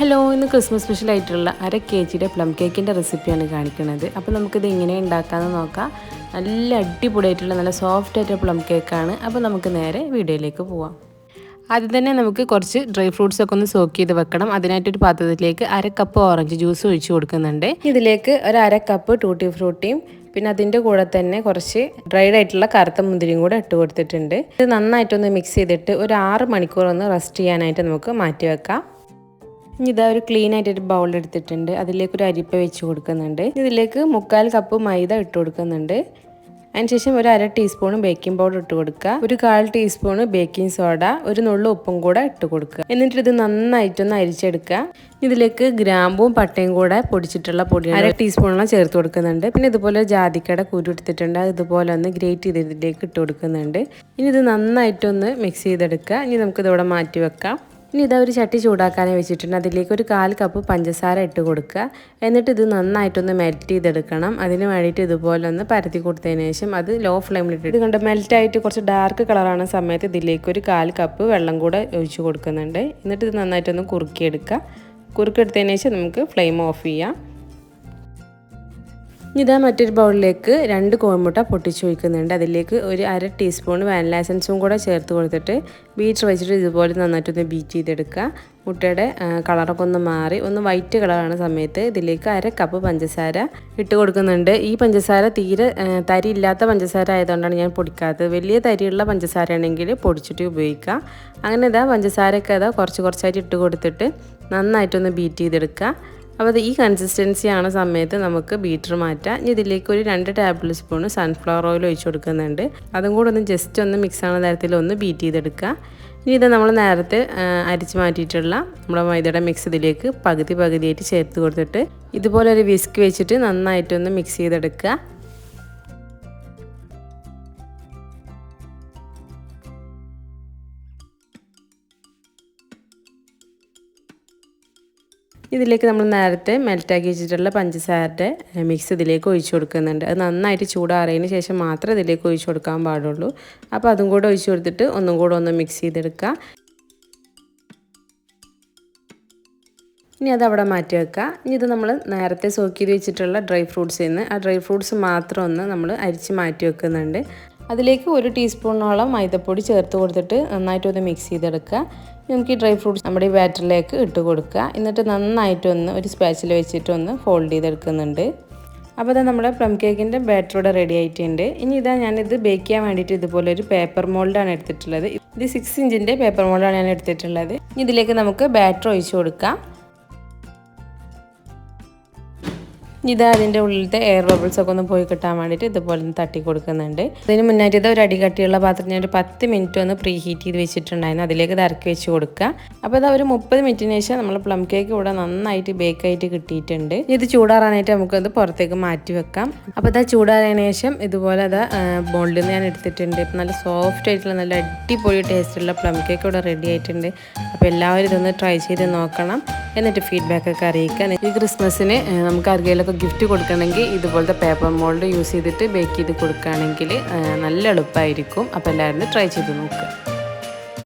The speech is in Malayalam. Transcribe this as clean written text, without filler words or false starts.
ഹലോ, ഇന്ന് ക്രിസ്മസ് സ്പെഷ്യൽ ആയിട്ടുള്ള 1/2 kg പ്ലം കേക്കിൻ്റെ റെസിപ്പിയാണ് കാണിക്കുന്നത്. അപ്പോൾ നമുക്കിത് എങ്ങനെ ഉണ്ടാക്കാമെന്ന് നോക്കാം. നല്ല അടിപൊളിയായിട്ടുള്ള നല്ല സോഫ്റ്റ് ആയിട്ടുള്ള പ്ലം കേക്കാണ്. അപ്പോൾ നമുക്ക് നേരെ വീഡിയോയിലേക്ക് പോവാം. ആദ്യം തന്നെ നമുക്ക് കുറച്ച് ഡ്രൈ ഫ്രൂട്ട്സ് ഒക്കെ ഒന്ന് സോക്ക് ചെയ്ത് വെക്കണം. അതിനായിട്ടൊരു പാത്രത്തിലേക്ക് 1/2 കപ്പ് ഓറഞ്ച് ജ്യൂസ് ഒഴിച്ച് കൊടുക്കുന്നുണ്ട്. ഇതിലേക്ക് ഒരു 1/2 കപ്പ് ടൂട്ടി ഫ്രൂട്ടിയും പിന്നെ അതിൻ്റെ കൂടെ തന്നെ കുറച്ച് ഡ്രൈഡ് ആയിട്ടുള്ള കറുത്ത മുന്തിരിയും കൂടെ ഇട്ട് കൊടുത്തിട്ടുണ്ട്. ഇത് നന്നായിട്ടൊന്ന് മിക്സ് ചെയ്തിട്ട് ഒരു 6 മണിക്കൂർ ഒന്ന് റെസ്റ്റ് ചെയ്യാനായിട്ട് നമുക്ക് മാറ്റി വെക്കാം. ഇനി ഇതാ ഒരു ക്ലീൻ ആയിട്ടൊരു ബൗൾ എടുത്തിട്ടുണ്ട്. അതിലേക്ക് ഒരു അരിപ്പ വെച്ച് കൊടുക്കുന്നുണ്ട്. ഇതിലേക്ക് 1/4 കപ്പ് മൈദ ഇട്ട് കൊടുക്കുന്നുണ്ട്. അതിനുശേഷം ഒരു 1/2 ടീസ്പൂൺ ബേക്കിംഗ് പൗഡർ ഇട്ട് കൊടുക്കുക. ഒരു 1/4 ടീസ്പൂൺ ബേക്കിംഗ് സോഡ, ഒരു നുള്ളു ഉപ്പും കൂടെ ഇട്ട് കൊടുക്കുക. എന്നിട്ട് ഇത് നന്നായിട്ടൊന്ന് അരിച്ചെടുക്കുക. ഇതിലേക്ക് ഗ്രാമ്പും പട്ടയും കൂടെ പൊടിച്ചിട്ടുള്ള പൊടി 1/2 ടീസ്പൂണോളം ചേർത്ത് കൊടുക്കുന്നുണ്ട്. പിന്നെ ഇതുപോലെ ജാതിക്കയുടെ കുരു എടുത്തിട്ടുണ്ട്. ഇതുപോലെ ഒന്ന് ഗ്രേറ്റ് ചെയ്ത് ഇതിലേക്ക് ഇട്ട് കൊടുക്കുന്നുണ്ട്. ഇനി ഇത് നന്നായിട്ടൊന്ന് മിക്സ് ചെയ്തെടുക്കുക. ഇനി നമുക്കിതവിടെ മാറ്റി വെക്കാം. ഇനി ഇതാ ഒരു ചട്ടി ചൂടാക്കാനായി വെച്ചിട്ടുണ്ട്. അതിലേക്ക് ഒരു 1/4 കപ്പ് പഞ്ചസാര ഇട്ട് കൊടുക്കുക. എന്നിട്ട് ഇത് നന്നായിട്ടൊന്ന് മെൽറ്റ് ചെയ്തെടുക്കണം. അതിന് വേണ്ടിയിട്ട് ഇതുപോലെ ഒന്ന് പരത്തി കൊടുത്തതിന് ശേഷം അത് ലോ ഫ്ലെയിമിലിട്ട് ഇത് കണ്ട് മെൽറ്റായിട്ട് കുറച്ച് ഡാർക്ക് കളറാണ് സമയത്ത് ഇതിലേക്ക് ഒരു 1/4 കപ്പ് വെള്ളം കൂടെ ഒഴിച്ച് കൊടുക്കുന്നുണ്ട്. എന്നിട്ട് ഇത് നന്നായിട്ടൊന്ന് കുറുക്കിയെടുക്കുക. കുറുക്കിയെടുത്തതിന് ശേഷം നമുക്ക് ഫ്ലെയിം ഓഫ് ചെയ്യാം. ഇതാ മറ്റൊരു ബൗളിലേക്ക് 2 കോഴിമുട്ട പൊട്ടിച്ച് ഒഴിക്കുന്നുണ്ട്. അതിലേക്ക് ഒരു 1/2 ടീസ്പൂൺ വാനില എസൻസും കൂടെ ചേർത്ത് കൊടുത്തിട്ട് ബീറ്റർ വെച്ചിട്ട് ഇതുപോലെ നന്നായിട്ടൊന്ന് ബീറ്റ് ചെയ്തെടുക്കുക. മുട്ടയുടെ കളറൊക്കെ ഒന്ന് മാറി ഒന്ന് വൈറ്റ് കളറാണ് സമയത്ത് ഇതിലേക്ക് 1/2 കപ്പ് പഞ്ചസാര ഇട്ട് കൊടുക്കുന്നുണ്ട്. ഈ പഞ്ചസാര തീരെ തരി ഇല്ലാത്ത പഞ്ചസാര ആയതുകൊണ്ടാണ് ഞാൻ പൊടിക്കാത്തത്. വലിയ തരിയുള്ള പഞ്ചസാര ആണെങ്കിൽ പൊടിച്ചിട്ട് ഉപയോഗിക്കാം. അങ്ങനെ ഇതാ പഞ്ചസാരയൊക്കെ അതാ കുറച്ചായിട്ട് ഇട്ട് കൊടുത്തിട്ട് നന്നായിട്ടൊന്ന് ബീറ്റ് ചെയ്തെടുക്കുക. അപ്പോൾ ഈ കൺസിസ്റ്റൻസി ആണ് സമയത്ത് നമുക്ക് ബീറ്റർ മാറ്റാം. ഇനി ഇതിലേക്ക് ഒരു 2 ടേബിൾ സ്പൂൺ സൺഫ്ലവർ ഓയിൽ ഒഴിച്ച് കൊടുക്കുന്നുണ്ട്. അതും കൂടെ ഒന്ന് ജസ്റ്റ് ഒന്ന് മിക്സ് ആവുന്ന തരത്തിൽ ഒന്ന് ബീറ്റ് ചെയ്തെടുക്കുക. ഇനി ഇത് നമ്മൾ നേരത്തെ അരിച്ച് മാറ്റിയിട്ടുള്ള നമ്മുടെ മൈദയുടെ മിക്സ് ഇതിലേക്ക് പകുതിയായിട്ട് ചേർത്ത് കൊടുത്തിട്ട് ഇതുപോലെ ഒരു വിസ്ക് വെച്ചിട്ട് നന്നായിട്ടൊന്ന് മിക്സ് ചെയ്തെടുക്കുക. ഇതിലേക്ക് നമ്മൾ നേരത്തെ മെൽറ്റാക്കി വെച്ചിട്ടുള്ള പഞ്ചസാരയുടെ മിക്സ് ഇതിലേക്ക് ഒഴിച്ച് കൊടുക്കുന്നുണ്ട്. അത് നന്നായിട്ട് ചൂടാറിയതിന് ശേഷം മാത്രമേ ഇതിലേക്ക് ഒഴിച്ച് കൊടുക്കാൻ പാടുള്ളൂ. അപ്പോൾ അതും കൂടെ ഒഴിച്ച് കൊടുത്തിട്ട് ഒന്നും കൂടെ ഒന്ന് മിക്സ് ചെയ്തെടുക്കുക. ഇനി അതവിടെ മാറ്റി വെക്കുക. ഇനി ഇത് നമ്മൾ നേരത്തെ സോക്ക് ചെയ്ത് വെച്ചിട്ടുള്ള ഡ്രൈ ഫ്രൂട്ട്സിൽ നിന്ന് ആ ഡ്രൈ ഫ്രൂട്ട്സ് മാത്രം ഒന്ന് നമ്മൾ അരിച്ച് മാറ്റി വെക്കുന്നുണ്ട്. അതിലേക്ക് 1 ടീസ്പൂണോളം മൈദപ്പൊടി ചേർത്ത് കൊടുത്തിട്ട് നന്നായിട്ടൊന്ന് മിക്സ് ചെയ്തെടുക്കുക. നമുക്ക് ഈ ഡ്രൈ ഫ്രൂട്ട്സ് നമ്മുടെ ഈ ബാറ്ററിലേക്ക് ഇട്ട് കൊടുക്കുക. എന്നിട്ട് നന്നായിട്ടൊന്ന് ഒരു സ്പാച്ചിൽ വെച്ചിട്ടൊന്ന് ഫോൾഡ് ചെയ്തെടുക്കുന്നുണ്ട്. അപ്പോൾ ഇതാ നമ്മുടെ പ്ലം കേക്കിൻ്റെ ബാറ്റർ ഇവിടെ റെഡി ആയിട്ടുണ്ട്. ഇനി ഇതാ ഞാനിത് ബേക്ക് ചെയ്യാൻ വേണ്ടിയിട്ട് ഇതുപോലെ ഒരു പേപ്പർ മോൾഡാണ് എടുത്തിട്ടുള്ളത്. ഇത് 6 ഇഞ്ചിൻ്റെ പേപ്പർ മോൾഡാണ് ഞാൻ എടുത്തിട്ടുള്ളത്. ഇതിലേക്ക് നമുക്ക് ബാറ്റർ ഒഴിച്ച് കൊടുക്കാം. ഇത് അതിൻ്റെ ഉള്ളിലത്തെ എയർ ബബിൾസ് ഒക്കെ ഒന്ന് പോയി കിട്ടാൻ വേണ്ടിയിട്ട് ഇതുപോലെ ഒന്ന് തട്ടി കൊടുക്കുന്നുണ്ട്. അതിന് മുന്നായിട്ട് ഇത് ഒരു അടികട്ടിയുള്ള പാത്രം ഞാൻ ഒരു 10 മിനിറ്റ് ഒന്ന് പ്രീ ഹീറ്റ് ചെയ്ത് വെച്ചിട്ടുണ്ടായിരുന്നു. അതിലേക്ക് ഇത് ഇറക്കി വെച്ച് കൊടുക്കുക. അപ്പോൾ ഇതാ ഒരു 30 മിനിറ്റിന് ശേഷം നമ്മൾ പ്ലം കേക്ക് ഇവിടെ നന്നായിട്ട് ബേക്കായിട്ട് കിട്ടിയിട്ടുണ്ട്. ഇത് ചൂടാറാനായിട്ട് നമുക്കത് പുറത്തേക്ക് മാറ്റി വെക്കാം. അപ്പോൾ ഇതാ ചൂടാറിയതിന് ശേഷം ഇതുപോലെ അതാ മോൾഡിൽ നിന്ന് ഞാൻ എടുത്തിട്ടുണ്ട്. ഇപ്പം നല്ല സോഫ്റ്റ് ആയിട്ടുള്ള നല്ല അടിപൊളി ടേസ്റ്റുള്ള പ്ലം കേക്ക് ഇവിടെ റെഡി ആയിട്ടുണ്ട്. അപ്പോൾ എല്ലാവരും ഇതൊന്ന് ട്രൈ ചെയ്ത് നോക്കണം. എന്നിട്ട് ഫീഡ്ബാക്കൊക്കെ അറിയിക്കുക. ഈ ക്രിസ്മസിന് നമുക്ക് ആർക്കെങ്കിലുമൊക്കെ ഗിഫ്റ്റ് കൊടുക്കണമെങ്കിൽ ഇതുപോലത്തെ പേപ്പർ മോൾഡ് യൂസ് ചെയ്തിട്ട് ബേക്ക് ചെയ്ത് കൊടുക്കുകയാണെങ്കിൽ നല്ല എളുപ്പമായിരിക്കും. അപ്പോൾ എല്ലാവരും ട്രൈ ചെയ്ത് നോക്കുക.